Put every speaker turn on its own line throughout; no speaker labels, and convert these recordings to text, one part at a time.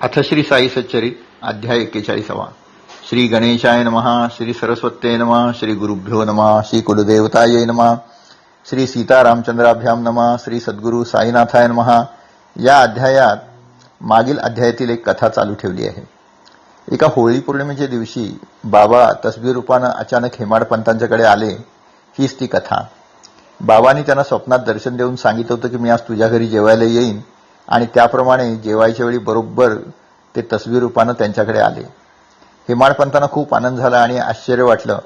अथ श्री साई सच्चरित अध्याय 41। श्री गणेशाय नमः, श्री सरस्वत्ये नमः, श्री गुरुभ्यो नमः, श्री कुलदेवताये नमः, श्री सीतारामचंद्राभ्याम नमः, श्री सद्गुरु साईनाथाय नमः। या अध्यायात मागील अध्यायातील एक कथा चालू ठेवली आहे। एका होळी पौर्णिमेच्या दिवशी बाबा तसबीर रूपानं अचानक हेमाडपंतांच्याकडे आले, हीच ती कथा। बाबांनी त्यांना स्वप्नात दर्शन देऊन सांगितलं होतं की मी आज तुझ्या घरी जेवायला येईन, आणि त्याप्रमाणे जेवायच्या वेळी बरोबर ते तसबीर रूपानं त्यांच्याकडे आले। हेमाडपंतांना खूप आनंद झाला आणि आश्चर्य वाटलं,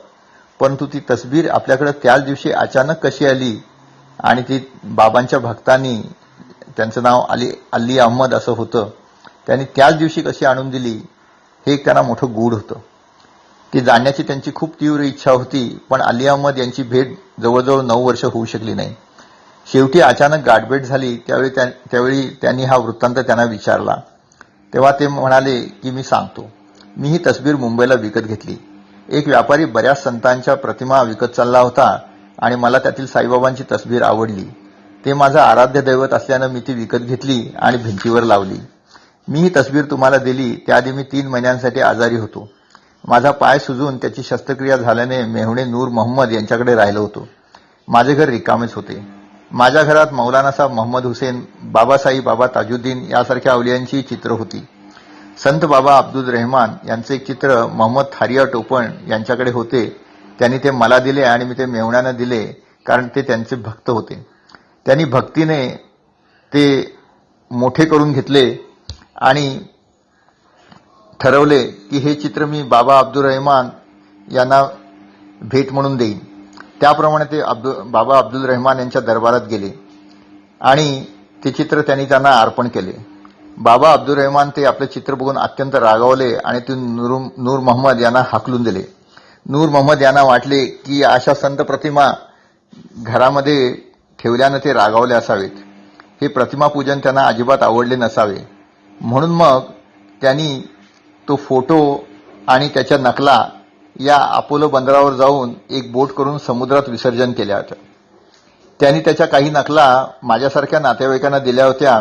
परंतु ती तसबीर आपल्याकडे त्याच दिवशी अचानक कशी आली आणि ती बाबांच्या भक्तांनी, त्यांचं नाव अली अहमद असं होतं, त्यांनी त्याच दिवशी कशी आणून दिली, हे एक त्यांना मोठं गूढ होतं। ती जाणण्याची त्यांची खूप तीव्र इच्छा होती, पण अली अहमद यांची भेट जवळजवळ 9 वर्ष होऊ शकली नाही। शेवटी अचानक गाठभेट झाली, त्यावेळी त्यांनी हा वृत्तांत त्यांना विचारला। तेव्हा ते म्हणाले की मी सांगतो। मी ही तसबीर मुंबईला विकत घेतली। एक व्यापारी बऱ्याच संतांच्या प्रतिमा विकत चालला होता आणि मला त्यातील साईबाबांची तसबीर आवडली। ते माझं आराध्य दैवत असल्यानं मी ती विकत घेतली आणि भिंतीवर लावली। मी ही तसबीर तुम्हाला दिली त्याआधी मी 3 महिन्यांसाठी आजारी होतो। माझा पाय सुजून त्याची शस्त्रक्रिया झाल्याने मेहुणे नूर मोहम्मद यांच्याकडे राहिलो होतो। माझे घर रिकामेच होते। माझ्या घरात मौलाना साहेब मोहम्मद हुसेन, बाबासाई बाबा ताजुद्दीन यासारख्या अवलियांची चित्र होती। संत बाबा अब्दुल रहमान यांचे एक चित्र मोहम्मद थारिया टोपण यांच्याकडे होते। त्यांनी ते मला दिले आणि मी ते मेहुण्यांना दिले, कारण ते त्यांचे भक्त होते। त्यांनी भक्तीने ते मोठे करून घेतले आणि ठरवले की हे चित्र मी बाबा अब्दुल रहमान यांना भेट म्हणून देईन। त्याप्रमाणे ते बाबा अब्दुल रहमान यांच्या दरबारात गेले आणि ते चित्र त्यांना अर्पण केले। बाबा अब्दुल रहमान ते आपले चित्र बघून अत्यंत रागावले आणि ते नूर मोहम्मद यांना हाकलून दिले। नूर मोहम्मद यांना वाटले की अशा संत प्रतिमा घरामध्ये ठेवल्यानं ते रागावले असावेत। हे प्रतिमा पूजन त्यांना अजिबात आवडले नसावे, म्हणून मग त्यांनी तो फोटो आणि त्याच्या नकला या अपोलो बंदरावर जाऊन एक बोट करून समुद्रात विसर्जन केल्या होत्या। त्यांनी त्याच्या काही नकला माझ्यासारख्या नातेवाईकांना दिल्या होत्या,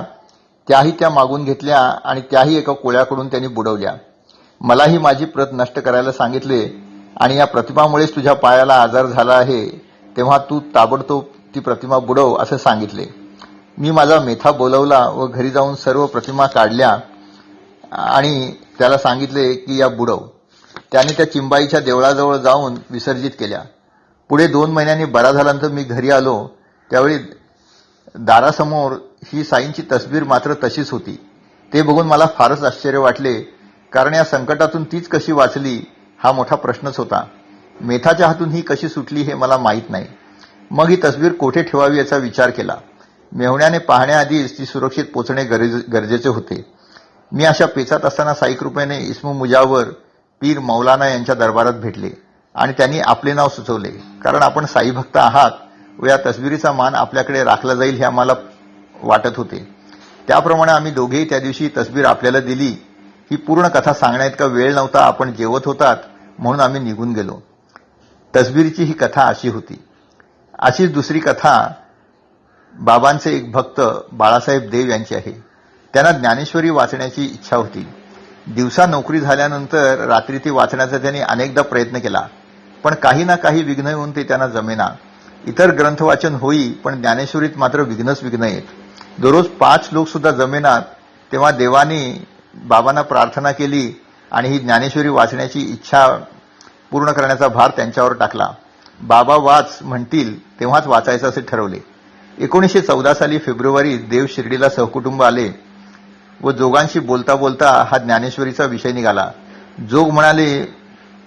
त्याही त्या मागून घेतल्या आणि त्याही एका कोळ्याकडून त्यांनी बुडवल्या। मलाही माझी प्रत नष्ट करायला सांगितले आणि या प्रतिमामुळेच तुझ्या पायाला आजार झाला आहे, तेव्हा तू ताबडतोब ती प्रतिमा बुडव असं सांगितले। मी माझा मेथा बोलवला व घरी जाऊन सर्व प्रतिमा काढल्या आणि त्याला सांगितले की या बुडव। त्याने त्या चिंबाईच्या देवळाजवळ जाऊन विसर्जित केल्या। पुढे 2 महिन्यांनी बरा झाल्यानंतर मी घरी आलो, त्यावेळी दारासमोर ही साईंची तसबीर मात्र तशीच होती। ते बघून मला फारच आश्चर्य वाटले, कारण या संकटातून तीच कशी वाचली हा मोठा प्रश्नच होता। मेथाच्या हातून ही कशी सुटली हे मला माहीत नाही। मग ही तसबीर कोठे ठेवावी याचा विचार केला। मेहुण्याने पाहण्याआधीच ती सुरक्षित पोचणे गरजेचे होते। मी अशा पेचात असताना साई कृपेने इस्मू मुजावर पीर मौलाना यांच्या दरबारात भेटले आणि त्यांनी आपले नाव सुचवले, कारण आपण साई भक्त आहात व या तसबिरीचा मान आपल्याकडे राखला जाईल हे आम्हाला वाटत होते। त्याप्रमाणे आम्ही दोघेही त्या दिवशी तसबीर आपल्याला दिली। ही पूर्ण कथा सांगण्याइतका वेळ नव्हता, आपण जेवत होतात म्हणून आम्ही निघून गेलो। तसबीरीची ही कथा अशी होती। अशीच दुसरी कथा बाबांचे एक भक्त बाळासाहेब देव यांची आहे। त्यांना ज्ञानेश्वरी वाचण्याची इच्छा होती। दिवसा नोकरी झाल्यानंतर रात्री ती वाचण्याचा त्यांनी अनेकदा प्रयत्न केला, पण काही ना काही विघ्न येऊन ते त्यांना जमेना। इतर ग्रंथ वाचन होई, पण ज्ञानेश्वरीत मात्र विघ्न येत। दररोज 5 श्लोक सुद्धा जमेनात। तेव्हा देवाने बाबांना प्रार्थना केली आणि ही ज्ञानेश्वरी वाचण्याची इच्छा पूर्ण करण्याचा भार त्यांच्यावर टाकला। बाबा वाच म्हणतील तेव्हाच वाचायचं असे ठरवले। 1914 साली फेब्रुवारी देव शिर्डीला सहकुटुंब आले व जोगांशी बोलता बोलता हा ज्ञानेश्वरीचा विषय निघाला। जोग म्हणाले,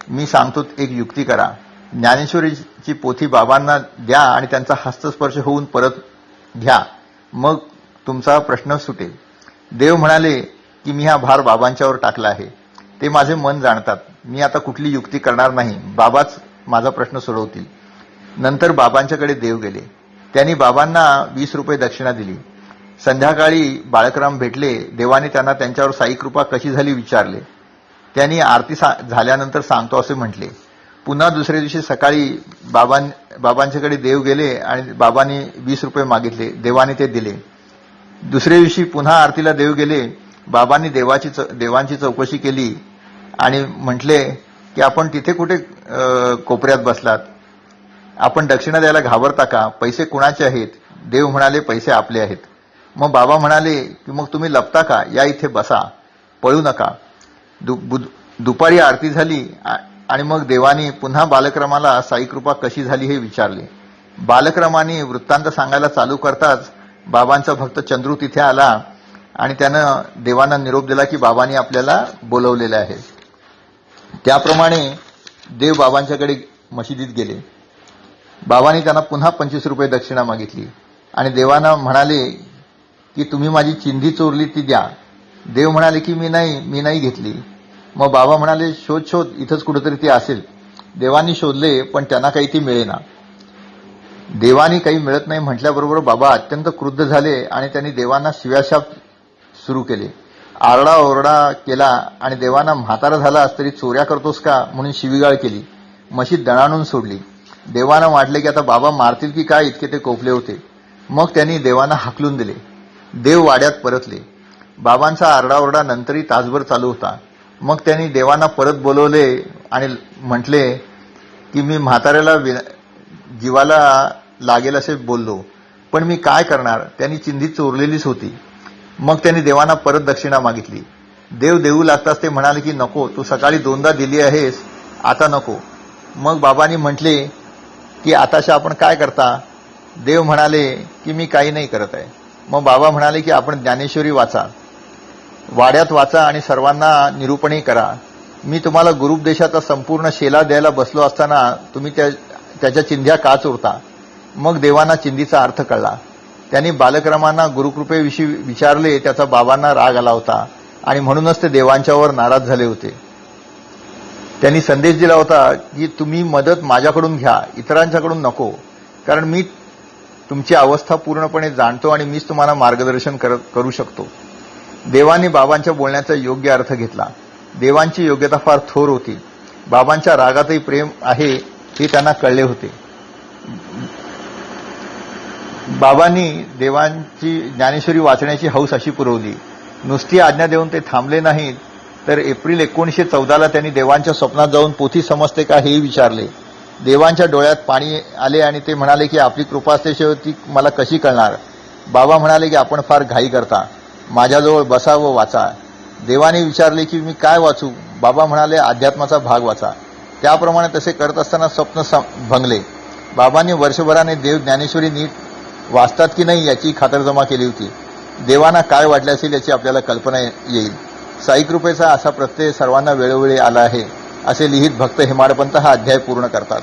मी सांगतो एक युक्ती करा। ज्ञानेश्वरीची पोथी बाबांना द्या आणि त्यांचा हस्तस्पर्श होऊन परत घ्या, मग तुमचा प्रश्न सुटेल। देव म्हणाले की मी हा भार बाबांच्यावर टाकला आहे, ते माझे मन जाणतात। मी आता कुठली युक्ती करणार नाही, बाबाच माझा प्रश्न सोडवतील। नंतर बाबांच्याकडे देव गेले। त्यांनी बाबांना 20 रुपये दक्षिणा दिली। संध्याकाळी बाळकराम भेटले। देवाने त्यांना त्यांच्यावर साई कृपा कशी झाली विचारले। त्यांनी आरती झाल्यानंतर सांगतो असे म्हटले। पुन्हा दुसऱ्या दिवशी सकाळी बाबांच्याकडे देव गेले आणि बाबांनी 20 रुपये मागितले। देवाने ते दिले। दुसऱ्या दिवशी पुन्हा आरतीला देव गेले बाबांनी देवांची चौकशी केली आणि म्हटले की आपण तिथे कुठे कोपऱ्यात बसलात, आपण दक्षिणा द्यायला घाबरता का, पैसे कुणाचे आहेत? देव म्हणाले पैसे आपले आहेत. मग बाबा म्हणाले की मग तुम्ही लपता का, या इथे बसा, पळू नका. दुपारी आरती झाली आणि मग देवानी पुन्हा बालक्रमाला साईकृपा कशी झाली हे विचारले. बालक्रमाने वृत्तांत सांगायला चालू करताच बाबांचा भक्त चंद्रू तिथे आला आणि त्यानं देवांना निरोप दिला की बाबांनी आपल्याला बोलवलेले आहे. त्याप्रमाणे देव बाबांच्याकडे मशिदीत गेले. बाबांनी त्यांना पुन्हा 25 रुपये दक्षिणा मागितली आणि देवांना म्हणाले की तुम्ही माझी चिंधी चोरली ती द्या. देव म्हणाले की मी नाही घेतली. मग बाबा म्हणाले शोध इथंच कुठेतरी ती असेल. देवांनी शोधले पण त्यांना काही ती मिळेना. देवानी काही मिळत नाही म्हटल्याबरोबर बाबा अत्यंत क्रुद्ध झाले आणि त्यांनी देवांना शिव्याशाप सुरू केले. आरडाओरडा केला आणि देवांना म्हातारा झालास तरी चोऱ्या करतोस का म्हणून शिवीगाळ केली. मशीद दणाणून सोडली. देवांना वाटले की आता बाबा मारतील की काय, इतके ते कोपले होते. मग त्यांनी देवांना हाकलून दिले. देव वाड्यात परतले. बाबांचा आरडाओरडा नंतरही तासभर चालू होता. मग त्यांनी देवांना परत बोलवले आणि म्हटले की मी म्हाताऱ्याला जीवाला लागेल असे बोललो, पण मी काय करणार, त्यांनी चिंधी चोरलेलीच होती. मग त्यांनी देवांना परत दक्षिणा मागितली. देव देऊ लागताच ते म्हणाले की नको, तू सकाळी 2दा दिली आहेस, आता नको. मग बाबांनी म्हटले की आताशा आपण काय करता? देव म्हणाले की मी काही नाही करत आहे. मग बाबा म्हणाले की आपण ज्ञानेश्वरी वाचा, वाड्यात वाचा आणि सर्वांना निरूपणही करा. मी तुम्हाला गुरुपदेशाचा संपूर्ण शेला द्यायला बसलो असताना तुम्ही त्याच्या चिंध्या का चोरता? मग देवांना चिंधीचा अर्थ कळला. त्यांनी बालक्रमांना गुरुकृपेविषयी विचारले. त्याचा बाबांना राग आला होता आणि म्हणूनच ते देवांच्यावर नाराज झाले होते. त्यांनी संदेश दिला होता की तुम्ही मदत माझ्याकडून घ्या, इतरांच्याकडून नको, कारण मी तुमची अवस्था पूर्णपणे जाणतो आणि मीच तुम्हाला मार्गदर्शन करू शकतो. देवांनी बाबांच्या बोलण्याचा योग्य अर्थ घेतला. देवांची योग्यता फार थोर होती. बाबांच्या रागातही प्रेम आहे हे त्यांना कळले होते. बाबांनी देवांची ज्ञानेश्वरी वाचण्याची हौस अशी पुरवली. नुसती आज्ञा देऊन ते थांबले नाहीत, तर एप्रिल 1914ला त्यांनी देवांच्या स्वप्नात जाऊन पोथी समजते का हेही विचारले. देवांच्या डोळ्यात पाणी आले आणि ते म्हणाले की आपली कृपा असल्याशिवाय ती मला कशी कळणार? बाबा म्हणाले की आपण फार घाई करता, माझ्याजवळ बसा व वाचा. देवाने विचारले की मी काय वाचू? बाबा म्हणाले अध्यात्माचा भाग वाचा. त्याप्रमाणे तसे करत असताना स्वप्न भंगले. बाबांनी वर्षभराने देव ज्ञानेश्वरी नीट वाचतात की नाही याची खातरजमा केली होती. देवांना काय वाटले असेल याची आपल्याला कल्पना येईल. साईकृपेचा असा प्रत्यय सर्वांना वेळोवेळी आला आहे असे लिहित भक्त हेमाडपंत हा अध्याय पूर्ण करतात.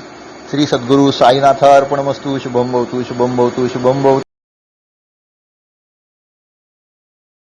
श्री सद्गुरू साईनाथ अर्पणमस्तु. शुभम भवतु, शुभम भवतु, शुभम भवतु.